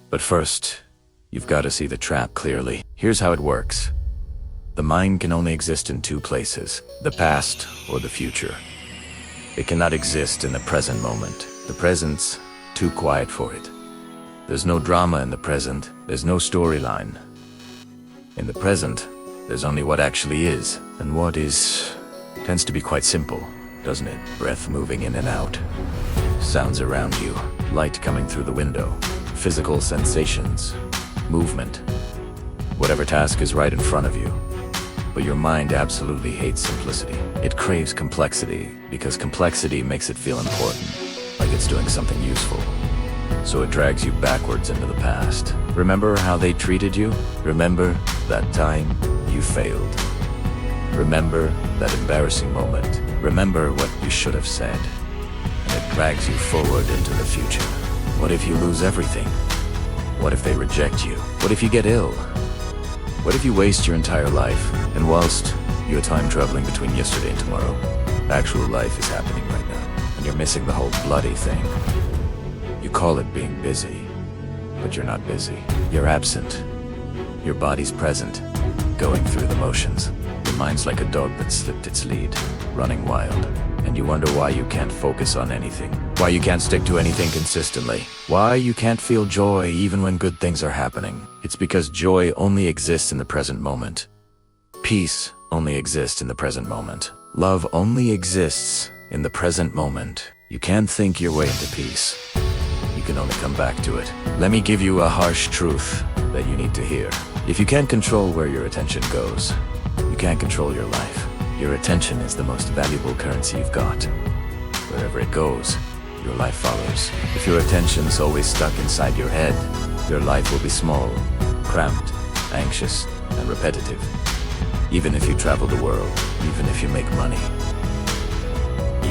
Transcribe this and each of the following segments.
But first, you've got to see the trap clearly. Here's how it works. The mind can only exist in two places, the past or the future. It cannot exist in the present moment. The present's too quiet for it. There's no drama in the present, there's no storyline. In the present, there's only what actually is, and what is tends to be quite simple, doesn't it? Breath moving in and out, sounds around you, light coming through the window, physical sensations, movement. Whatever task is right in front of you. But your mind absolutely hates simplicity. It craves complexity because complexity makes it feel important, like it's doing something useful. So it drags you backwards into the past. Remember how they treated you? Remember that time you failed. Remember that embarrassing moment. Remember what you should have said. And it drags you forward into the future. What if you lose everything? What if they reject you? What if you get ill? What if you waste your entire life, and whilst you're time traveling between yesterday and tomorrow, actual life is happening right now, and you're missing the whole bloody thing? You call it being busy, but you're not busy. You're absent. Your body's present, going through the motions. Your mind's like a dog that slipped its lead, running wild. And you wonder why you can't focus on anything. Why you can't stick to anything consistently. Why you can't feel joy even when good things are happening. It's because joy only exists in the present moment. Peace only exists in the present moment. Love only exists in the present moment. You can't think your way into peace. You can only come back to it. Let me give you a harsh truth that you need to hear. If you can't control where your attention goes, you can't control your life. Your attention is the most valuable currency you've got. Wherever it goes, your life follows. If your attention's always stuck inside your head, your life will be small, cramped, anxious, and repetitive. Even if you travel the world, even if you make money,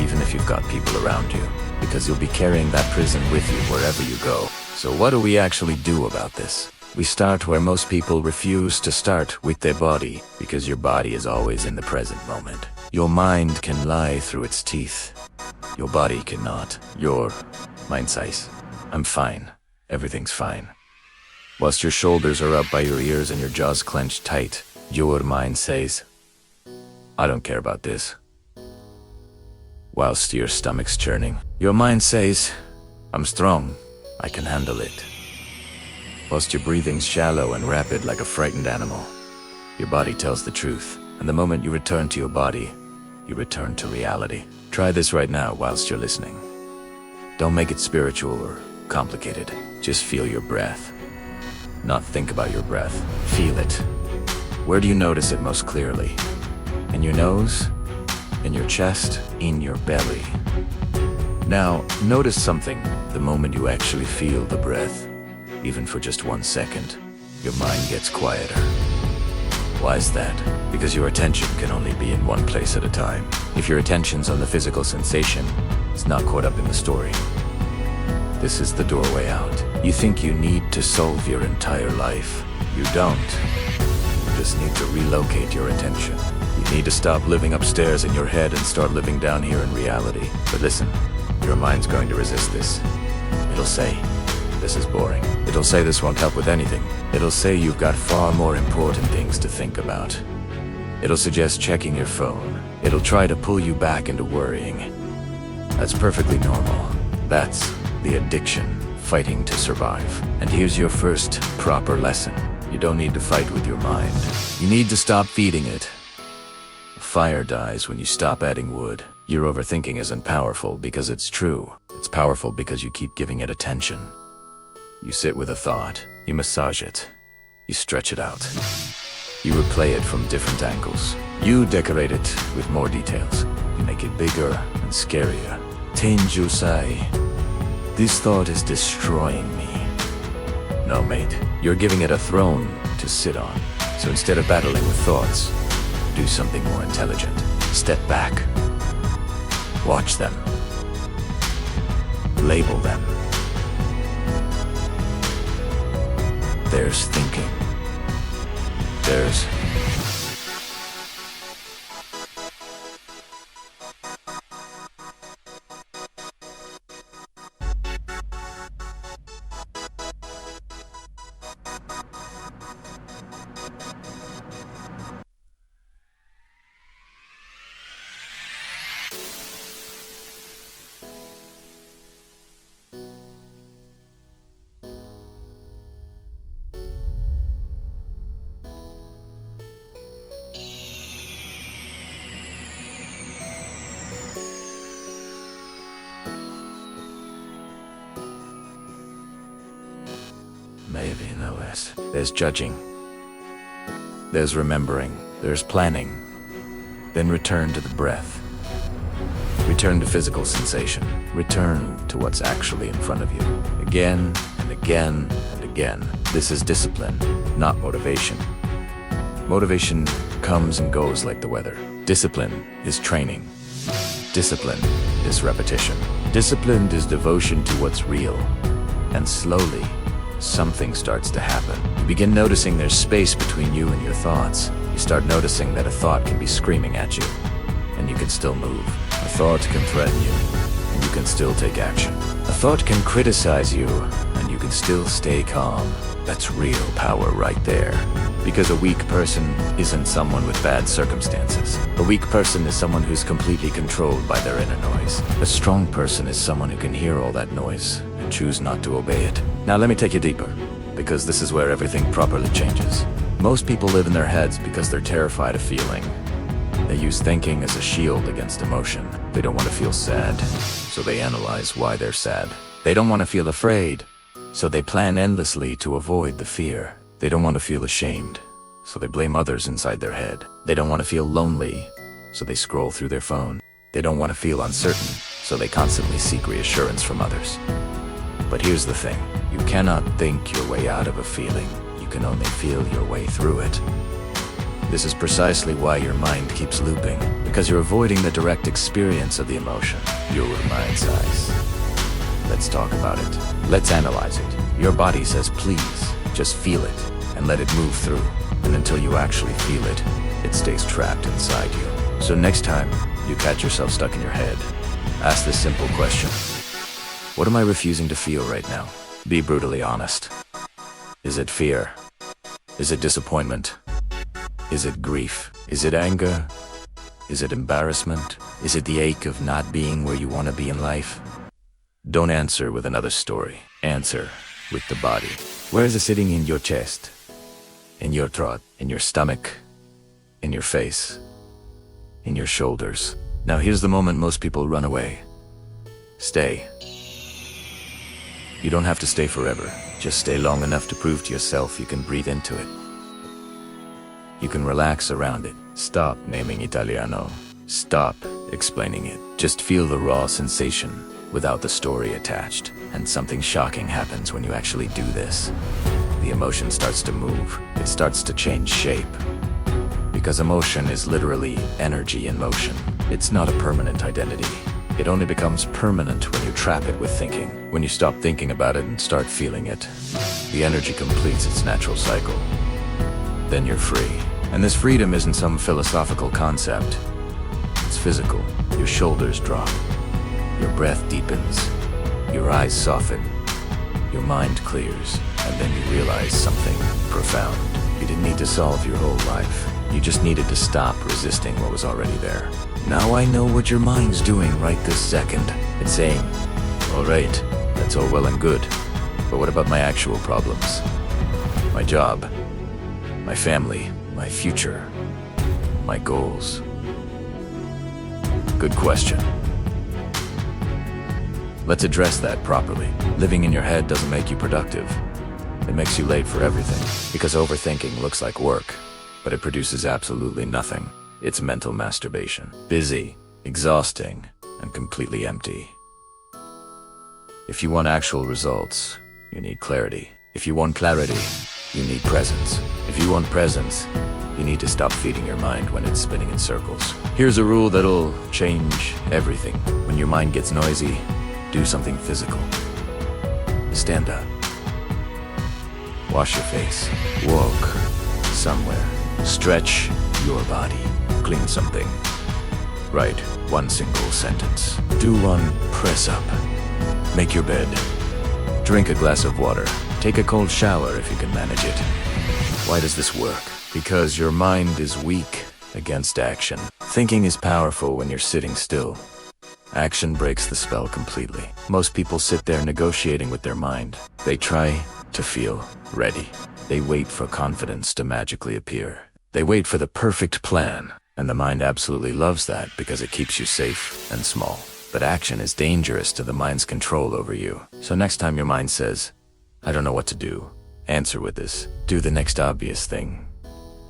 even if you've got people around you, because you'll be carrying that prison with you wherever you go. So what do we actually do about this? We start where most people refuse to start, with their body, because your body is always in the present moment. Your mind can lie through its teeth. Your body cannot. Your mind says, I'm fine. Everything's fine. Whilst your shoulders are up by your ears and your jaws clenched tight, your mind says, I don't care about this. Whilst your stomach's churning, your mind says, I'm strong. I can handle it. Whilst your breathing's shallow and rapid like a frightened animal, your body tells the truth, and the moment you return to your body, you return to reality. Try this right now whilst you're listening. Don't make it spiritual or complicated. Just feel your breath. Not think about your breath. Feel it. Where do you notice it most clearly? In your nose? In your chest? In your belly? Now, notice something the moment you actually feel the breath. Even for just 1 second, your mind gets quieter. Why is that? Because your attention can only be in one place at a time. If your attention's on the physical sensation, it's not caught up in the story. This is the doorway out. You think you need to solve your entire life. You don't. You just need to relocate your attention. You need to stop living upstairs in your head and start living down here in reality. But listen, your mind's going to resist this. It'll say, this is boring. It'll say this won't help with anything. It'll say you've got far more important things to think about. It'll suggest checking your phone. It'll try to pull you back into worrying. That's perfectly normal. That's the addiction, fighting to survive. And here's your first proper lesson. You don't need to fight with your mind. You need to stop feeding it. A fire dies when you stop adding wood. Your overthinking isn't powerful because it's true. It's powerful because you keep giving it attention. You sit with a thought, you massage it, you stretch it out. You replay it from different angles. You decorate it with more details. You make it bigger and scarier. Tenjusai. This thought is destroying me. No, mate, you're giving it a throne to sit on. So instead of battling with thoughts, do something more intelligent. Step back. Watch them. Label them. There's thinking. There's maybe no less. There's judging. There's remembering. There's planning. Then return to the breath. Return to physical sensation. Return to what's actually in front of you. Again and again and again. This is discipline, not motivation. Motivation comes and goes like the weather. Discipline is training. Discipline is repetition. Discipline is devotion to what's real. And slowly, something starts to happen. You begin noticing there's space between you and your thoughts. You start noticing that a thought can be screaming at you, and you can still move. A thought can threaten you, and you can still take action. A thought can criticize you, and you can still stay calm. That's real power right there. Because a weak person isn't someone with bad circumstances. A weak person is someone who's completely controlled by their inner noise. A strong person is someone who can hear all that noise and choose not to obey it. Now let me take you deeper, because this is where everything properly changes. Most people live in their heads because they're terrified of feeling. They use thinking as a shield against emotion. They don't want to feel sad, so they analyze why they're sad. They don't want to feel afraid, so they plan endlessly to avoid the fear. They don't want to feel ashamed, so they blame others inside their head. They don't want to feel lonely, so they scroll through their phone. They don't want to feel uncertain, so they constantly seek reassurance from others. But here's the thing. You cannot think your way out of a feeling. You can only feel your way through it. This is precisely why your mind keeps looping, because you're avoiding the direct experience of the emotion. Your mind's eyes. Let's talk about it. Let's analyze it. Your body says please, just feel it, and let it move through. And until you actually feel it, it stays trapped inside you. So next time you catch yourself stuck in your head, ask this simple question. What am I refusing to feel right now? Be brutally honest. Is it fear? Is it disappointment? Is it grief? Is it anger? Is it embarrassment? Is it the ache of not being where you want to be in life? Don't answer with another story. Answer with the body. Where is it sitting in your chest? In your throat? In your stomach? In your face? In your shoulders? Now here's the moment most people run away. Stay. You don't have to stay forever. Just stay long enough to prove to yourself you can breathe into it. You can relax around it. Stop naming Italiano. Stop explaining it. Just feel the raw sensation without the story attached. And something shocking happens when you actually do this. The emotion starts to move. It starts to change shape. Because emotion is literally energy in motion. It's not a permanent identity. It only becomes permanent when you trap it with thinking. When you stop thinking about it and start feeling it, the energy completes its natural cycle. Then you're free. And this freedom isn't some philosophical concept. It's physical. Your shoulders drop. Your breath deepens. Your eyes soften. Your mind clears. And then you realize something profound. You didn't need to solve your whole life. You just needed to stop resisting what was already there. Now I know what your mind's doing right this second. It's saying, all right, that's all well and good. But what about my actual problems? My job, my family, my future, my goals? Good question. Let's address that properly. Living in your head doesn't make you productive. It makes you late for everything. Because overthinking looks like work, but it produces absolutely nothing. It's mental masturbation. Busy, exhausting, and completely empty. If you want actual results, you need clarity. If you want clarity, you need presence. If you want presence, you need to stop feeding your mind when it's spinning in circles. Here's a rule that'll change everything. When your mind gets noisy, do something physical. Stand up. Wash your face. Walk somewhere. Stretch your body. Clean something. Write one single sentence. Do one press up. Make your bed. Drink a glass of water. Take a cold shower if you can manage it. Why does this work? Because your mind is weak against action. Thinking is powerful when you're sitting still. Action breaks the spell completely. Most people sit there negotiating with their mind. They try to feel ready. They wait for confidence to magically appear. They wait for the perfect plan, and the mind absolutely loves that because it keeps you safe and small. But action is dangerous to the mind's control over you. So next time your mind says, I don't know what to do, Answer with this. Do the next obvious thing.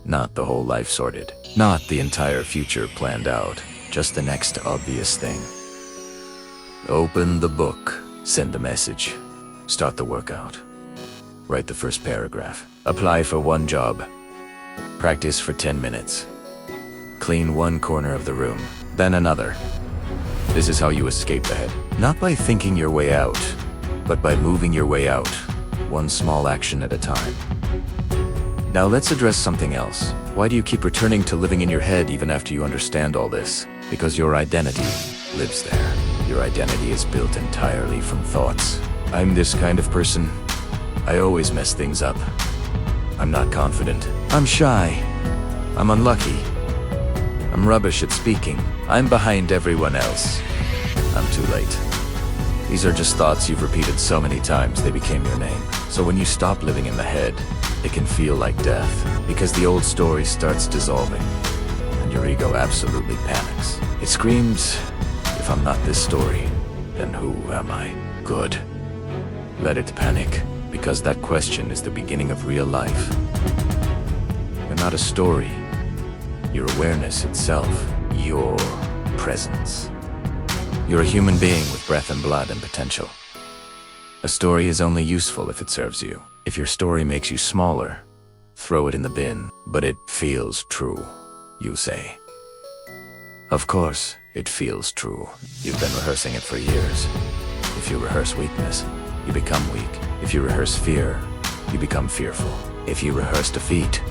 Not the whole life sorted. Not the entire future planned out. Just the next obvious thing. Open the book. Send the message. Start the workout. Write the first paragraph. Apply for one job. Practice for 10 minutes. Clean one corner of the room, then another. This is how you escape the head. Not by thinking your way out, but by moving your way out, one small action at a time. Now let's address something else. Why do you keep returning to living in your head even after you understand all this? Because your identity lives there. Your identity is built entirely from thoughts. I'm this kind of person. I always mess things up. I'm not confident. I'm shy. I'm unlucky. I'm rubbish at speaking. I'm behind everyone else. I'm too late. These are just thoughts you've repeated so many times they became your name. So when you stop living in the head, it can feel like death, because the old story starts dissolving, and your ego absolutely panics. It screams, if I'm not this story, then who am I? Good. Let it panic, because that question is the beginning of real life. You're not a story. Your awareness itself, your presence. You're a human being with breath and blood and potential. A story is only useful if it serves you. If your story makes you smaller, throw it in the bin. But it feels true, you say. Of course, it feels true. You've been rehearsing it for years. If you rehearse weakness, you become weak. If you rehearse fear, you become fearful. If you rehearse defeat,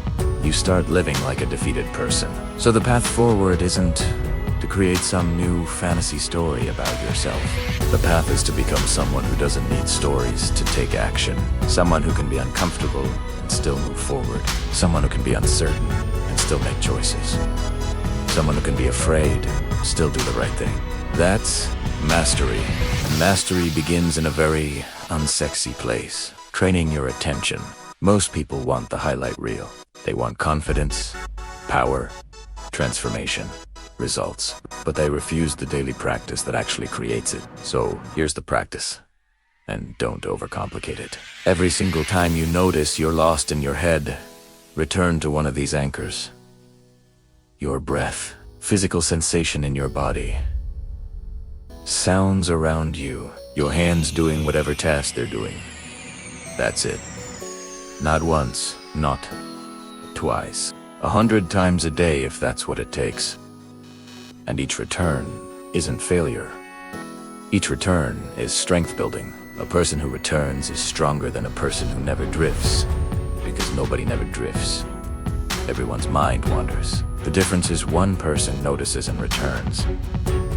you start living like a defeated person. So the path forward isn't to create some new fantasy story about yourself. The path is to become someone who doesn't need stories to take action. Someone who can be uncomfortable and still move forward. Someone who can be uncertain and still make choices. Someone who can be afraid and still do the right thing. That's mastery. And mastery begins in a very unsexy place. Training your attention. Most people want the highlight reel. They want confidence, power, transformation, results. But they refuse the daily practice that actually creates it. So here's the practice. And don't overcomplicate it. Every single time you notice you're lost in your head, return to one of these anchors. Your breath, physical sensation in your body, sounds around you, your hands doing whatever task they're doing. That's it. Not once, not twice. 100 times a day if that's what it takes. And each return isn't failure. Each return is strength building. A person who returns is stronger than a person who never drifts. Because nobody never drifts. Everyone's mind wanders. The difference is one person notices and returns.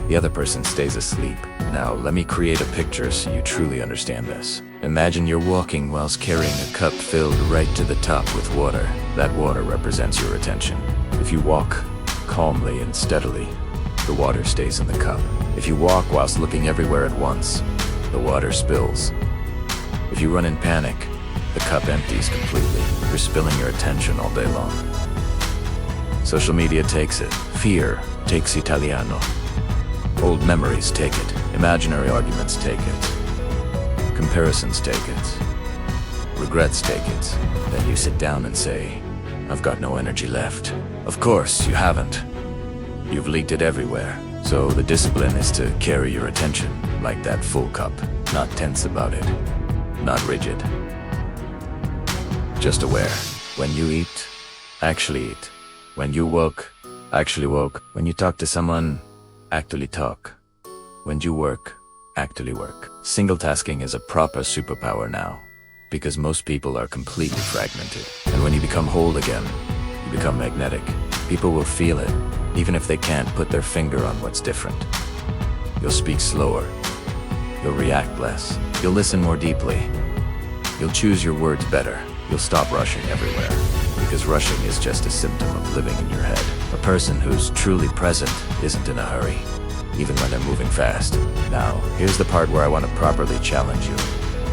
The other person stays asleep. Now, let me create a picture so you truly understand this. Imagine you're walking whilst carrying a cup filled right to the top with water. That water represents your attention. If you walk calmly and steadily, the water stays in the cup. If you walk whilst looking everywhere at once, the water spills. If you run in panic, the cup empties completely. You're spilling your attention all day long. Social media takes it. Fear takes Italiano. Old memories take it. Imaginary arguments take it. Comparisons take it. Regrets take it. Then you sit down and say, I've got no energy left. Of course, you haven't. You've leaked it everywhere. So the discipline is to carry your attention like that full cup. Not tense about it. Not rigid. Just aware. When you eat, actually eat. When you woke, actually woke. When you talk to someone, actually talk. When you work, actually work. Single tasking is a proper superpower now, because most people are completely fragmented. And when you become whole again, you become magnetic. People will feel it, even if they can't put their finger on what's different. You'll speak slower. You'll react less. You'll listen more deeply. You'll choose your words better. You'll stop rushing everywhere, because rushing is just a symptom of living in your head. A person who's truly present isn't in a hurry, even when they're moving fast. Now, here's the part where I want to properly challenge you,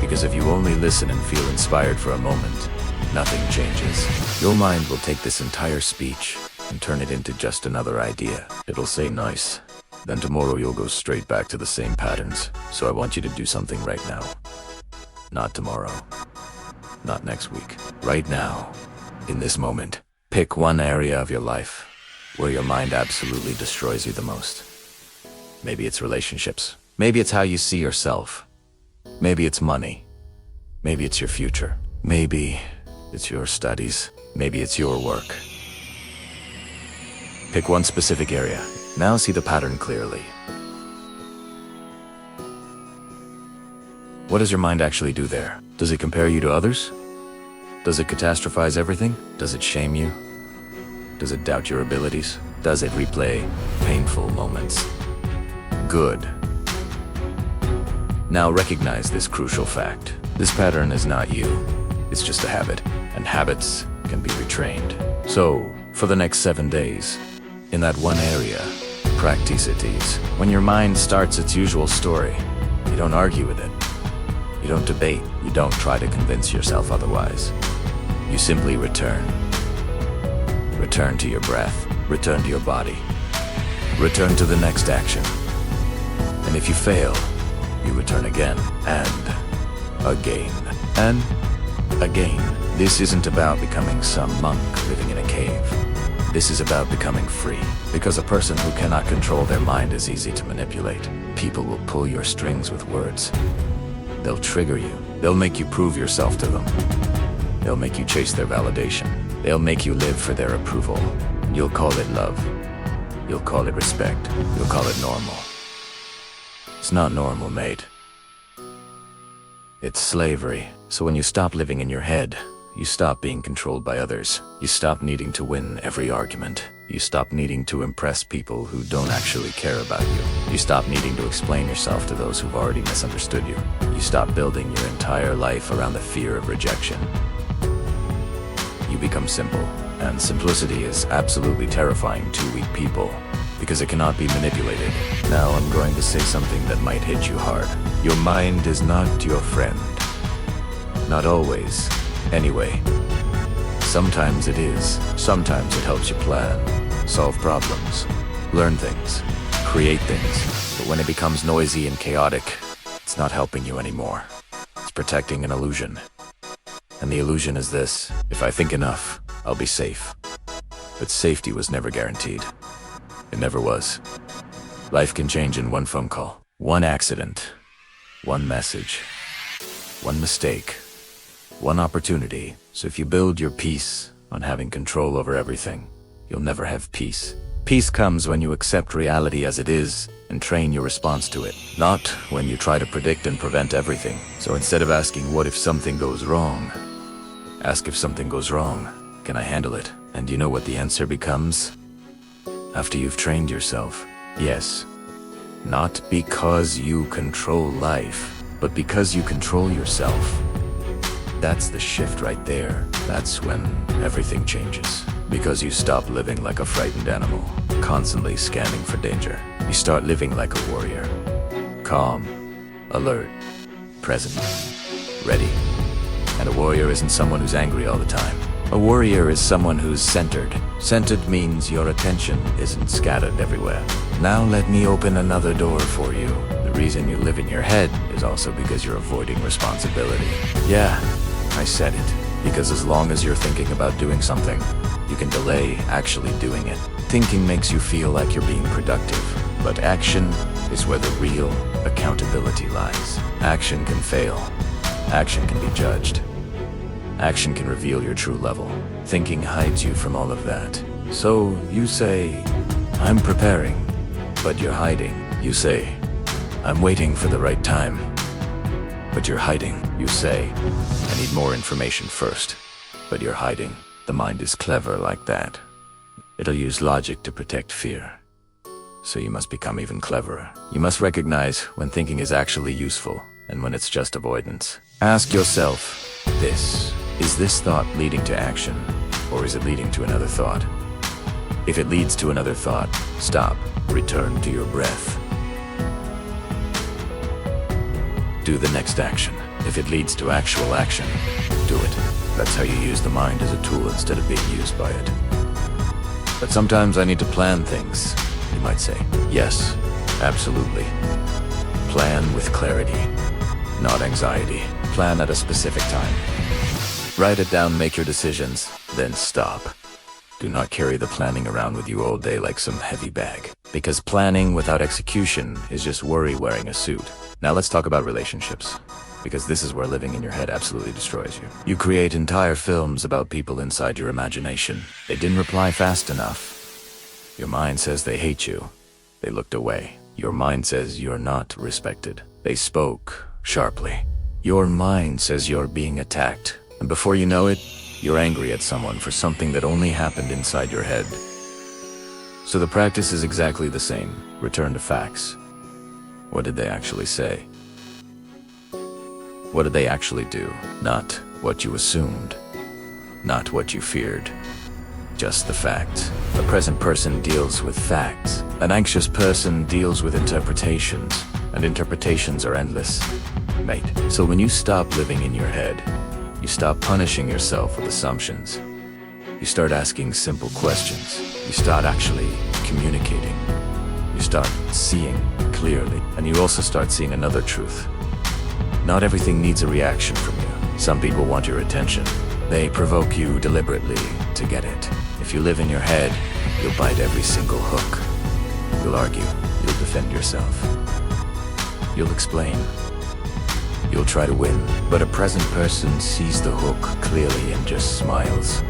because if you only listen and feel inspired for a moment, nothing changes. Your mind will take this entire speech and turn it into just another idea. It'll say nice. Then tomorrow you'll go straight back to the same patterns. So I want you to do something right now. Not tomorrow. not next week. Right now, in this moment, pick one area of your life where your mind absolutely destroys you the most. Maybe it's relationships. Maybe it's how you see yourself. Maybe it's money. Maybe it's your future. Maybe it's your studies. Maybe it's your work. Pick one specific area. Now see the pattern clearly. What does your mind actually do there? Does it compare you to others? Does it catastrophize everything? Does it shame you? Does it doubt your abilities? Does it replay painful moments? Good. Now recognize this crucial fact. This pattern is not you. It's just a habit, and habits can be retrained. So, for the next 7 days, in that one area, practicities, when your mind starts its usual story, you don't argue with it. You don't debate. You don't try to convince yourself otherwise. You simply return. Return to your breath. Return to your body. Return to the next action. And if you fail, you return again, and again, and again. This isn't about becoming some monk living in a cave. This is about becoming free, because a person who cannot control their mind is easy to manipulate. People will pull your strings with words. They'll trigger you. They'll make you prove yourself to them. They'll make you chase their validation. They'll make you live for their approval. You'll call it love. You'll call it respect. You'll call it normal. It's not normal, mate. It's slavery. So when you stop living in your head, you stop being controlled by others. You stop needing to win every argument. You stop needing to impress people who don't actually care about you. You stop needing to explain yourself to those who've already misunderstood you. You stop building your entire life around the fear of rejection. You become simple, and simplicity is absolutely terrifying to weak people, because it cannot be manipulated. Now I'm going to say something that might hit you hard. Your mind is not your friend. Not always, anyway. Sometimes it is. Sometimes it helps you plan, solve problems, learn things, create things. But when it becomes noisy and chaotic, it's not helping you anymore. It's protecting an illusion. And the illusion is this: if I think enough, I'll be safe. But safety was never guaranteed. It never was. Life can change in one phone call, one accident, one message, one mistake, one opportunity. So if you build your peace on having control over everything, you'll never have peace. Peace comes when you accept reality as it is and train your response to it, not when you try to predict and prevent everything. So instead of asking what if something goes wrong, ask if something goes wrong, can I handle it? And you know what the answer becomes? After you've trained yourself, yes. Not because you control life, but because you control yourself. That's the shift right there. That's when everything changes. Because you stop living like a frightened animal, constantly scanning for danger. You start living like a warrior. Calm, alert, present, ready. And a warrior isn't someone who's angry all the time. A warrior is someone who's centered. Centered means your attention isn't scattered everywhere. Now let me open another door for you. The reason you live in your head is also because you're avoiding responsibility. Yeah, I said it. Because as long as you're thinking about doing something, you can delay actually doing it. Thinking makes you feel like you're being productive, but action is where the real accountability lies. Action can fail. Action can be judged. Action can reveal your true level. Thinking hides you from all of that. So you say, I'm preparing, but you're hiding. You say, I'm waiting for the right time, but you're hiding. You say, I need more information first, but you're hiding. The mind is clever like that. It'll use logic to protect fear. So you must become even cleverer. You must recognize when thinking is actually useful and when it's just avoidance. Ask yourself this: is this thought leading to action, or is it leading to another thought? If it leads to another thought, stop. Return to your breath. Do the next action. If it leads to actual action, do it. That's how you use the mind as a tool instead of being used by it. But sometimes I need to plan things, you might say. Yes, absolutely. Plan with clarity, not anxiety. Plan at a specific time. Write it down, make your decisions, then stop. Do not carry the planning around with you all day like some heavy bag. Because planning without execution is just worry wearing a suit. Now let's talk about relationships. Because this is where living in your head absolutely destroys you. You create entire films about people inside your imagination. They didn't reply fast enough. Your mind says they hate you. They looked away. Your mind says you're not respected. They spoke sharply. Your mind says you're being attacked. And before you know it, you're angry at someone for something that only happened inside your head. So the practice is exactly the same. Return to facts. What did they actually say? What did they actually do? Not what you assumed. Not what you feared. Just the facts. A present person deals with facts. An anxious person deals with interpretations. And interpretations are endless, mate. So when you stop living in your head, you stop punishing yourself with assumptions. You start asking simple questions. You start actually communicating. You start seeing clearly. And you also start seeing another truth. Not everything needs a reaction from you. Some people want your attention. They provoke you deliberately to get it. If you live in your head, you'll bite every single hook. You'll argue. You'll defend yourself. You'll explain. You'll try to win. But a present person sees the hook clearly and just smiles.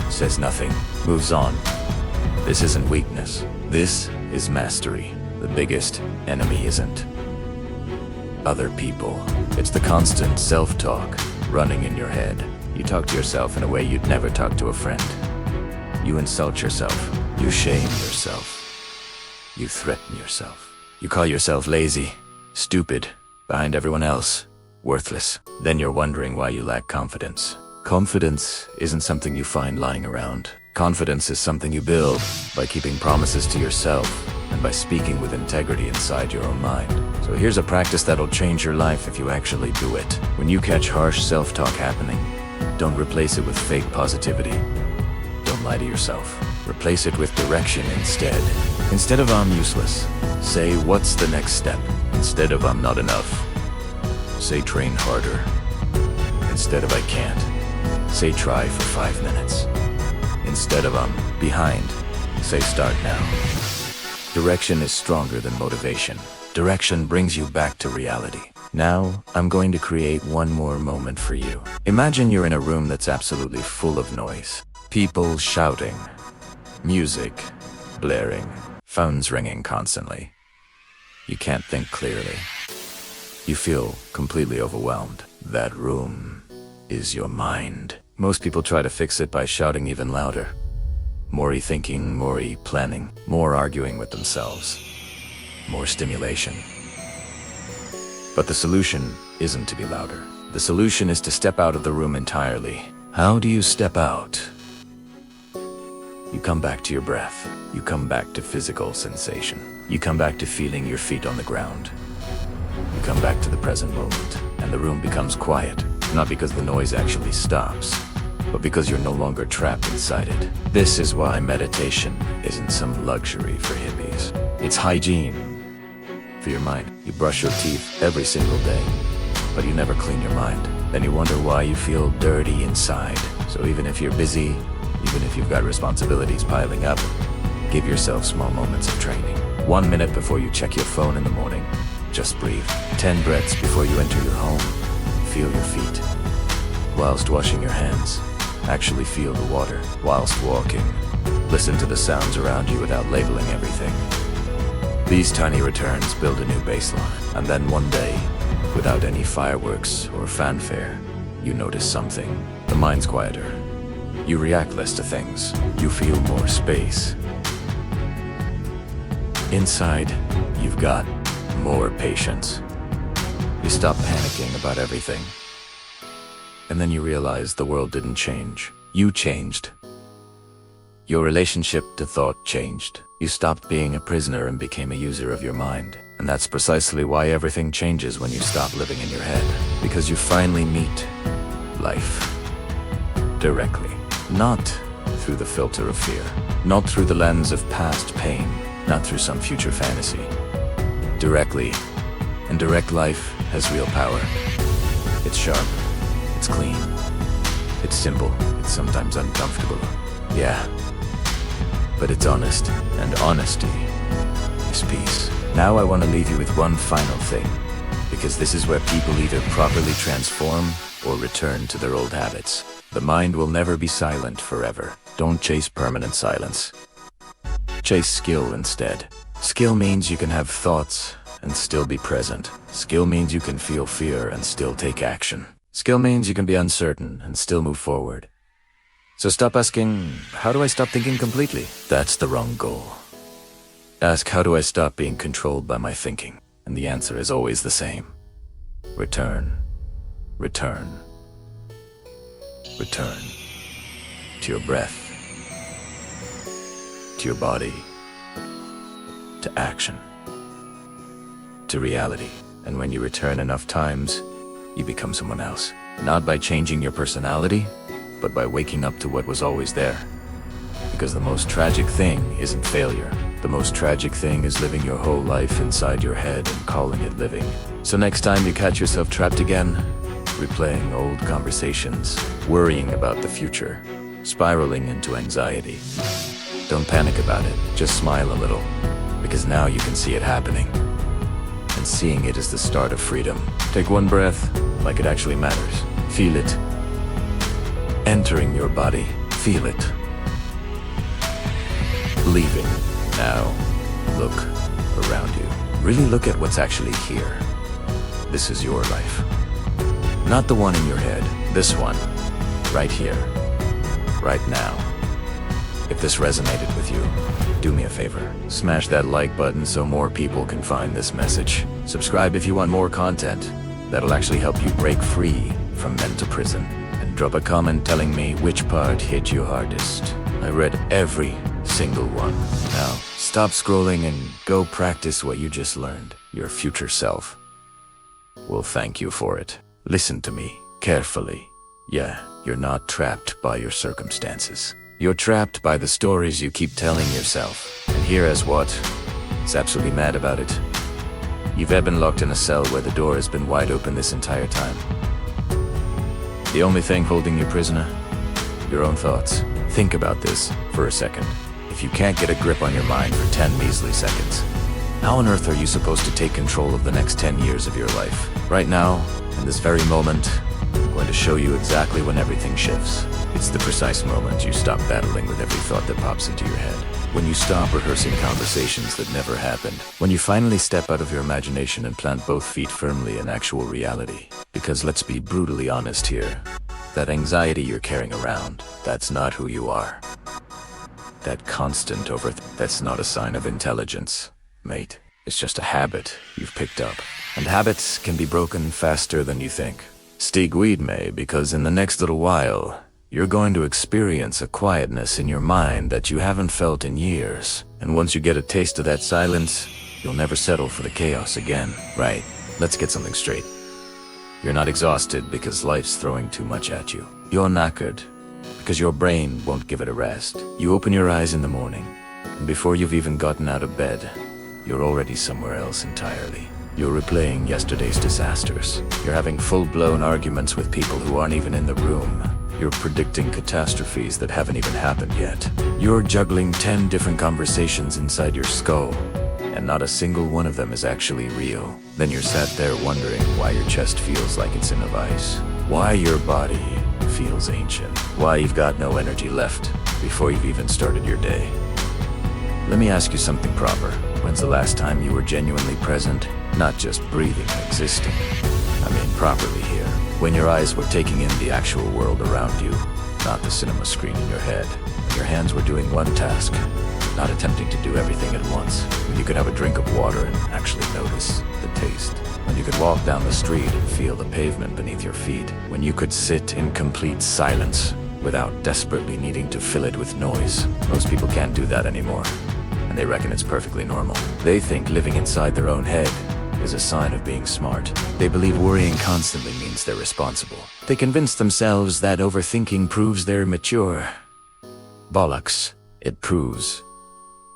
Says nothing. Moves on. This isn't weakness. This is mastery. The biggest enemy isn't other people. It's the constant self-talk running in your head. You talk to yourself in a way you'd never talk to a friend. You insult yourself. You shame yourself. You threaten yourself. You call yourself lazy, stupid, behind everyone else, worthless. Then you're wondering why you lack confidence. Confidence isn't something you find lying around. Confidence is something you build by keeping promises to yourself and by speaking with integrity inside your own mind. So here's a practice that'll change your life if you actually do it. When you catch harsh self-talk happening, don't replace it with fake positivity. Don't lie to yourself. Replace it with direction instead. Instead of "I'm useless," say "What's the next step?" Instead of "I'm not enough," say "Train harder." Instead of "I can't," say "Try for 5 minutes." Instead of "I'm behind," say "Start now." Direction is stronger than motivation. Direction brings you back to reality. Now, I'm going to create one more moment for you. Imagine you're in a room that's absolutely full of noise. People shouting, music blaring, phones ringing constantly. You can't think clearly. You feel completely overwhelmed. That room is your mind. Most people try to fix it by shouting even louder. More thinking, more planning, more arguing with themselves, more stimulation. But the solution isn't to be louder. The solution is to step out of the room entirely. How do you step out? You come back to your breath. You come back to physical sensation. You come back to feeling your feet on the ground. You come back to the present moment, and the room becomes quiet, not because the noise actually stops, but because you're no longer trapped inside it. This is why meditation isn't some luxury for hippies. It's hygiene for your mind. You brush your teeth every single day, but you never clean your mind. Then you wonder why you feel dirty inside. So even if you're busy, even if you've got responsibilities piling up, give yourself small moments of training. 1 minute before you check your phone in the morning, just breathe. 10 breaths before you enter your home, feel your feet. Whilst washing your hands, actually feel the water. Whilst walking, listen to the sounds around you without labeling everything. These tiny returns build a new baseline. And then one day, without any fireworks or fanfare, you notice something. The mind's quieter. You react less to things. You feel more space. Inside, you've got more patience. You stop panicking about everything. And then you realize the world didn't change. You changed. Your relationship to thought changed. You stopped being a prisoner and became a user of your mind. And that's precisely why everything changes when you stop living in your head. Because you finally meet life directly. Not through the filter of fear. Not through the lens of past pain. Not through some future fantasy. Directly. And direct life has real power. It's sharp. It's clean. It's simple, it's sometimes uncomfortable. Yeah, but it's honest, and honesty is peace. Now I want to leave you with one final thing, because this is where people either properly transform or return to their old habits. The mind will never be silent forever. Don't chase permanent silence. Chase skill instead. Skill means you can have thoughts and still be present. Skill means you can feel fear and still take action. Skill means you can be uncertain and still move forward. So stop asking, how do I stop thinking completely? That's the wrong goal. Ask, how do I stop being controlled by my thinking? And the answer is always the same. Return. Return. Return. To your breath. To your body. To action. To reality. And when you return enough times, you become someone else. Not by changing your personality, but by waking up to what was always there. Because the most tragic thing isn't failure. The most tragic thing is living your whole life inside your head and calling it living. So next time you catch yourself trapped again, replaying old conversations, worrying about the future, spiraling into anxiety, don't panic about it, just smile a little, because now you can see it happening. And seeing it is the start of freedom. Take one breath, like it actually matters. Feel it. Entering your body. Feel it. Leaving. Now, look around you. Really look at what's actually here. This is your life. Not the one in your head. This one. Right here. Right now. If this resonated with you, do me a favor. Smash that like button so more people can find this message. Subscribe if you want more content. That'll actually help you break free from mental prison. And drop a comment telling me which part hit you hardest. I read every single one. Now, stop scrolling and go practice what you just learned. Your future self will thank you for it. Listen to me carefully. Yeah, you're not trapped by your circumstances. You're trapped by the stories you keep telling yourself. And here is what is absolutely mad about it. You've been locked in a cell where the door has been wide open this entire time. The only thing holding you prisoner? Your own thoughts. Think about this for a second. If you can't get a grip on your mind for 10 measly seconds, how on earth are you supposed to take control of the next 10 years of your life? Right now, in this very moment, I'm going to show you exactly when everything shifts. It's the precise moment you stop battling with every thought that pops into your head. When you stop rehearsing conversations that never happened. When you finally step out of your imagination and plant both feet firmly in actual reality. Because let's be brutally honest here. That anxiety you're carrying around, that's not who you are. That constant that's not a sign of intelligence, mate. It's just a habit you've picked up. And habits can be broken faster than you think. Stick with me, because in the next little while, you're going to experience a quietness in your mind that you haven't felt in years. And once you get a taste of that silence, you'll never settle for the chaos again. Right, let's get something straight. You're not exhausted because life's throwing too much at you. You're knackered because your brain won't give it a rest. You open your eyes in the morning, and before you've even gotten out of bed, you're already somewhere else entirely. You're replaying yesterday's disasters. You're having full-blown arguments with people who aren't even in the room. You're predicting catastrophes that haven't even happened yet. You're juggling 10 different conversations inside your skull, and not a single one of them is actually real. Then you're sat there wondering why your chest feels like it's in a vice. Why your body feels ancient. Why you've got no energy left before you've even started your day. Let me ask you something proper. When's the last time you were genuinely present? Not just breathing and existing. I mean properly here. When your eyes were taking in the actual world around you, not the cinema screen in your head. When your hands were doing one task, not attempting to do everything at once. When you could have a drink of water and actually notice the taste. When you could walk down the street and feel the pavement beneath your feet. When you could sit in complete silence without desperately needing to fill it with noise. Most people can't do that anymore, and they reckon it's perfectly normal. They think living inside their own head is a sign of being smart. They believe worrying constantly means they're responsible. They convince themselves that overthinking proves they're mature. Bollocks. It proves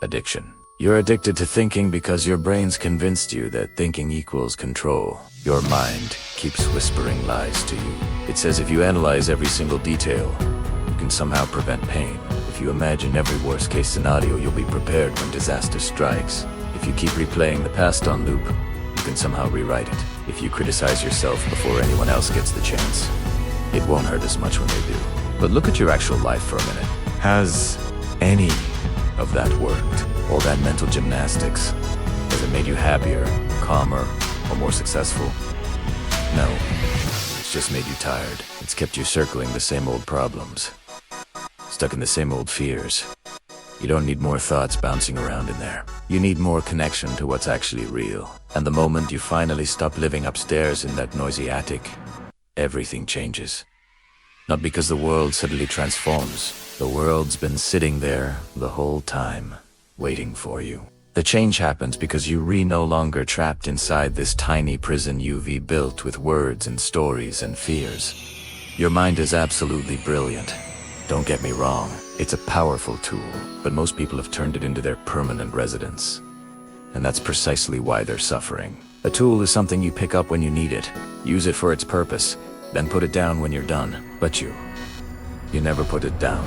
addiction. You're addicted to thinking because your brain's convinced you that thinking equals control. Your mind keeps whispering lies to you. It says if you analyze every single detail, you can somehow prevent pain. If you imagine every worst-case scenario, you'll be prepared when disaster strikes. If you keep replaying the past on loop, you can somehow rewrite it. If you criticize yourself before anyone else gets the chance, it won't hurt as much when they do. But look at your actual life for a minute. Has any of that worked? All that mental gymnastics, has it made you happier, calmer, or more successful? No. It's just made you tired. It's kept you circling the same old problems, stuck in the same old fears. You don't need more thoughts bouncing around in there. You need more connection to what's actually real. And the moment you finally stop living upstairs in that noisy attic, everything changes. Not because the world suddenly transforms. The world's been sitting there the whole time, waiting for you. The change happens because you're no longer trapped inside this tiny prison you've built with words and stories and fears. Your mind is absolutely brilliant. Don't get me wrong, it's a powerful tool, but most people have turned it into their permanent residence. And that's precisely why they're suffering. A tool is something you pick up when you need it, use it for its purpose, then put it down when you're done. But you never put it down.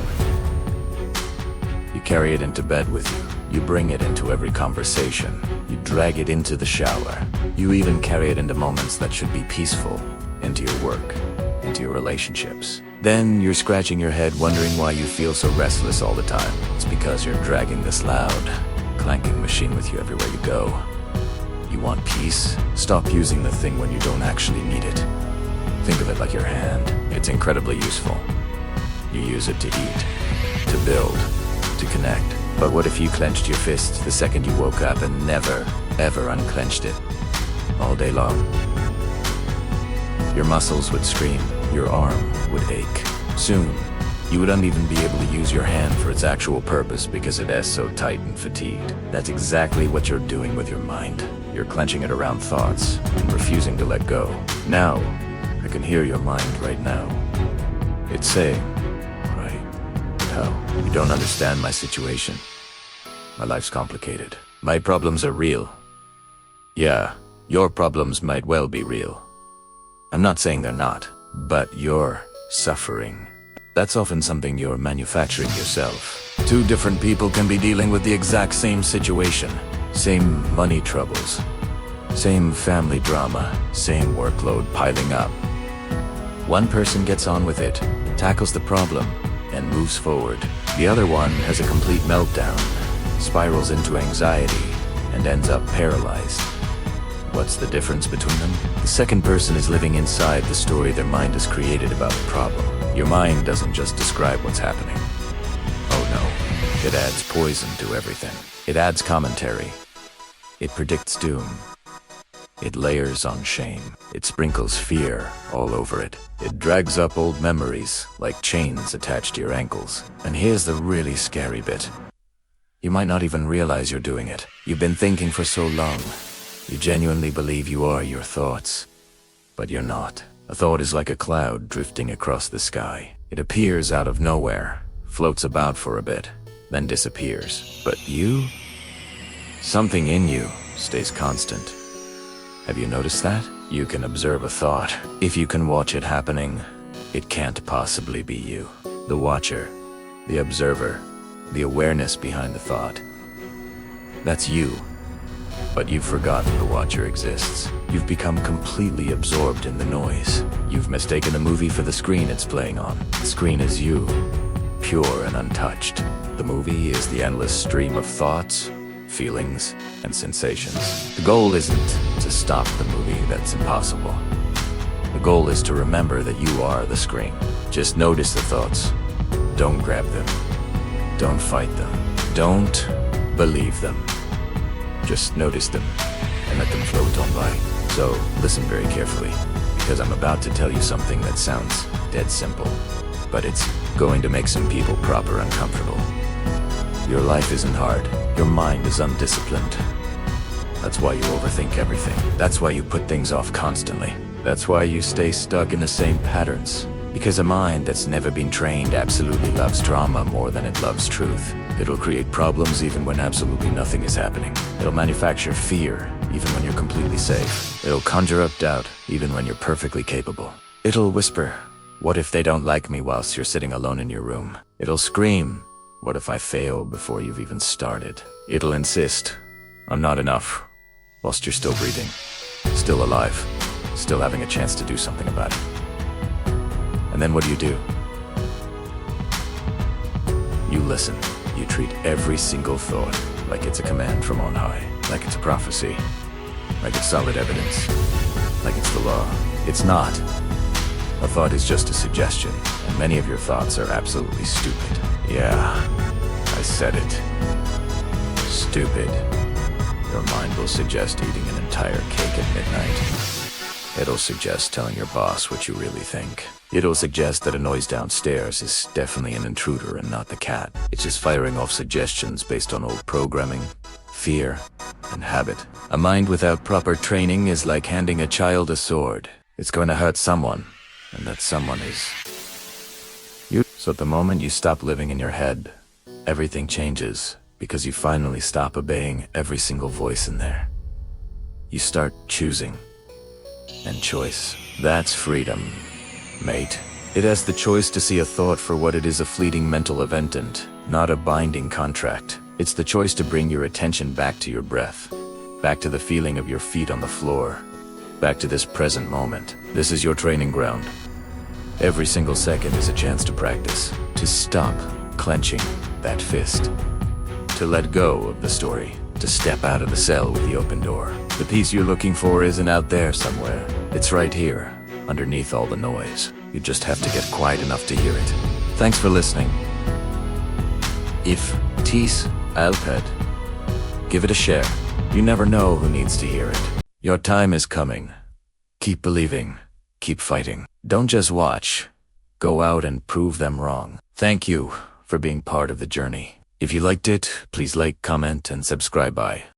You carry it into bed with you. You bring it into every conversation. You drag it into the shower. You even carry it into moments that should be peaceful, into your work, into your relationships. Then you're scratching your head wondering why you feel so restless all the time. It's because you're dragging this loud, clanking machine with you everywhere you go. You want peace? Stop using the thing when you don't actually need it. Think of it like your hand. It's incredibly useful. You use it to eat, to build, to connect. But what if you clenched your fist the second you woke up and never, ever unclenched it? All day long. Your muscles would scream, your arm would ache. Soon, you wouldn't even be able to use your hand for its actual purpose because it is so tight and fatigued. That's exactly what you're doing with your mind. You're clenching it around thoughts and refusing to let go. Now, I can hear your mind right now. It's saying, right, how? You don't understand my situation. My life's complicated. My problems are real. Yeah, your problems might well be real. I'm not saying they're not, but you're suffering. That's often something you're manufacturing yourself. Two different people can be dealing with the exact same situation. Same money troubles. Same family drama. Same workload piling up. One person gets on with it, tackles the problem, and moves forward. The other one has a complete meltdown, spirals into anxiety, and ends up paralyzed. What's the difference between them? The second person is living inside the story their mind has created about the problem. Your mind doesn't just describe what's happening. Oh no, it adds poison to everything. It adds commentary. It predicts doom. It layers on shame. It sprinkles fear all over it. It drags up old memories like chains attached to your ankles. And here's the really scary bit. You might not even realize you're doing it. You've been thinking for so long. You genuinely believe you are your thoughts. But you're not. A thought is like a cloud drifting across the sky. It appears out of nowhere, floats about for a bit, then disappears. But you? Something in you stays constant. Have you noticed that? You can observe a thought. If you can watch it happening, it can't possibly be you. The watcher, the observer, the awareness behind the thought. That's you. But you've forgotten the watcher exists. You've become completely absorbed in the noise. You've mistaken the movie for the screen it's playing on. The screen is you, pure and untouched. The movie is the endless stream of thoughts, feelings, and sensations. The goal isn't to stop the movie, that's impossible. The goal is to remember that you are the screen. Just notice the thoughts. Don't grab them. Don't fight them. Don't believe them. Just notice them and let them float on by. So listen very carefully, because I'm about to tell you something that sounds dead simple, but it's going to make some people proper uncomfortable. Your life isn't hard. Your mind is undisciplined. That's why you overthink everything. That's why you put things off constantly. That's why you stay stuck in the same patterns. Because a mind that's never been trained absolutely loves drama more than it loves truth. It'll create problems even when absolutely nothing is happening. It'll manufacture fear even when you're completely safe. It'll conjure up doubt, even when you're perfectly capable. It'll whisper, "What if they don't like me?" whilst you're sitting alone in your room. It'll scream, "What if I fail?" before you've even started. It'll insist, "I'm not enough," whilst you're still breathing, still alive, still having a chance to do something about it. And then what do? You listen. You treat every single thought like it's a command from on high, like it's a prophecy, like it's solid evidence, like it's the law. It's not. A thought is just a suggestion, and many of your thoughts are absolutely stupid. Yeah, I said it. Stupid. Your mind will suggest eating an entire cake at midnight. It'll suggest telling your boss what you really think. It'll suggest that a noise downstairs is definitely an intruder and not the cat. It's just firing off suggestions based on old programming, fear, and habit. A mind without proper training is like handing a child a sword. It's going to hurt someone, and that someone is you. So at the moment you stop living in your head, everything changes, because you finally stop obeying every single voice in there. You start choosing. And choice. That's freedom, mate. It has the choice to see a thought for what it is, a fleeting mental event and not a binding contract. It's the choice to bring your attention back to your breath, back to the feeling of your feet on the floor, back to this present moment. This is your training ground. Every single second is a chance to practice, to stop clenching that fist, to let go of the story, to step out of the cell with the open door. The peace you're looking for isn't out there somewhere. It's right here, underneath all the noise. You just have to get quiet enough to hear it. Thanks for listening. If tease Alped, give it a share. You never know who needs to hear it. Your time is coming. Keep believing. Keep fighting. Don't just watch. Go out and prove them wrong. Thank you for being part of the journey. If you liked it, please like, comment, and subscribe. Bye.